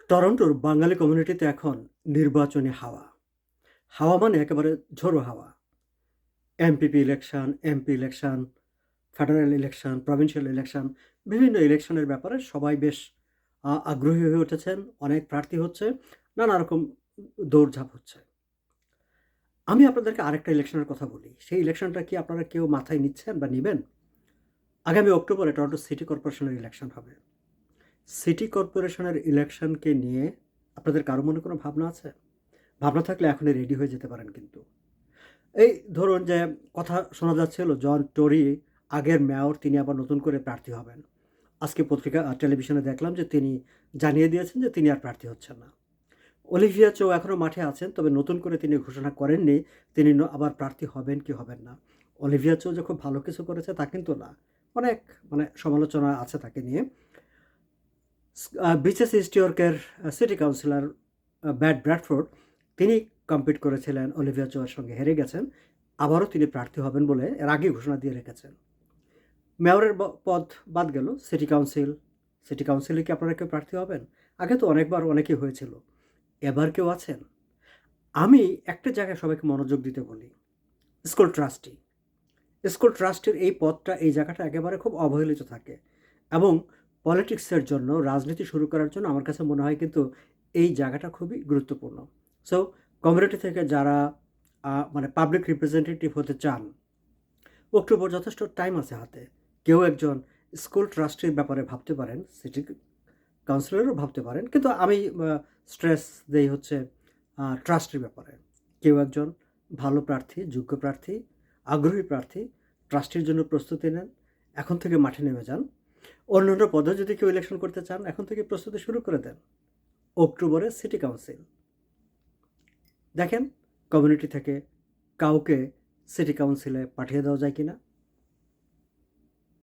টরন্টোর বাঙালি কমিউনিটিতে এখন নির্বাচনী হাওয়া। হাওয়া মানে একেবারে ঝোড়ো হাওয়া। MPP election, MP election, federal election, provincial election, বিভিন্ন ইলেকশনের ব্যাপারে সবাই বেশ আগ্রহী হয়ে উঠেছেন। অনেক প্রার্থী হচ্ছে, নানা রকম দৌড়ঝাঁপ হচ্ছে। আমি আপনাদেরকে আরেকটা ইলেকশনের কথা বলি। সেই ইলেকশনটা কি আপনারা কেউ মাথায় নিচ্ছেন বা নিবেন? আগামী অক্টোবরে টরন্টো সিটি কর্পোরেশনের ইলেকশন হবে। সিটি কর্পোরেশনের ইলেকশনকে নিয়ে আপনাদের কারো মনে কোনো ভাবনা আছে? ভাবনা থাকলে এখনই রেডি হয়ে যেতে পারেন কিন্তু। এই ধরুন যে কথা শোনা যাচ্ছিল জন টরি আগের মেয়র তিনি আবার নতুন করে প্রার্থী হবেন। আজকে পত্রিকা টেলিভিশনে দেখলাম যে তিনি জানিয়ে দিয়েছেন যে তিনি আর প্রার্থী হচ্ছেন না। অলিভিয়া চৌ এখনও মাঠে আছেন, তবে নতুন করে তিনি ঘোষণা করেননি তিনি আবার প্রার্থী হবেন কি হবেন না। অলিভিয়া চৌ যে খুব ভালো কিছু করেছে তা কিন্তু না। অনেক সমালোচনা আছে তাকে নিয়ে। বিচেস ইস্ট ইয়র্কের সিটি কাউন্সিলর ব্যাড ব্র্যাডফোর্ড তিনি কম্পিট করেছিলেন অলিভিয়া চোয়ার সঙ্গে, হেরে গেছেন। আবারও তিনি প্রার্থী হবেন বলে এর আগে ঘোষণা দিয়ে রেখেছেন। মেয়রের পদ বাদ গেল। সিটি কাউন্সিলে কি আপনারা কেউ প্রার্থী হবেন? আগে তো অনেকবার অনেকেই হয়েছিল, এবার কেউ আছেন? আমি একটা জায়গায় সবাইকে মনোযোগ দিতে বলি, স্কুল ট্রাস্টি। স্কুল ট্রাস্টের এই পদটা, এই জায়গাটা একেবারে খুব অবহেলিত থাকে এবং পলিটিক্সের জন্য, রাজনীতি শুরু করার জন্য আমার কাছে মনে হয় কিন্তু এই জায়গাটা খুবই গুরুত্বপূর্ণ। সো কমিউনিটি থেকে যারা পাবলিক রিপ্রেজেন্টেটিভ হতে চান, অক্টোবর যথেষ্ট টাইম আছে হাতে। কেউ একজন স্কুল ট্রাস্টির ব্যাপারে ভাবতে পারেন, সিটি কাউন্সিলরও ভাবতে পারেন, কিন্তু আমি স্ট্রেস দেই হচ্ছে ট্রাস্টের ব্যাপারে। কেউ একজন ভালো প্রার্থী, যোগ্য প্রার্থী, আগ্রহী প্রার্থী ট্রাস্টের জন্য প্রস্তুতি নেন, এখন থেকে মাঠে নেমে যান। অন্যান্য পদে যদি কেউ ইলেকশন করতে চান, এখন থেকে প্রস্তুতি শুরু করে দেন। অক্টোবরে সিটি কাউন্সিল, দেখেন কমিউনিটি থেকে কাউকে সিটি কাউন্সিলে পাঠিয়ে দেওয়া যায় কিনা।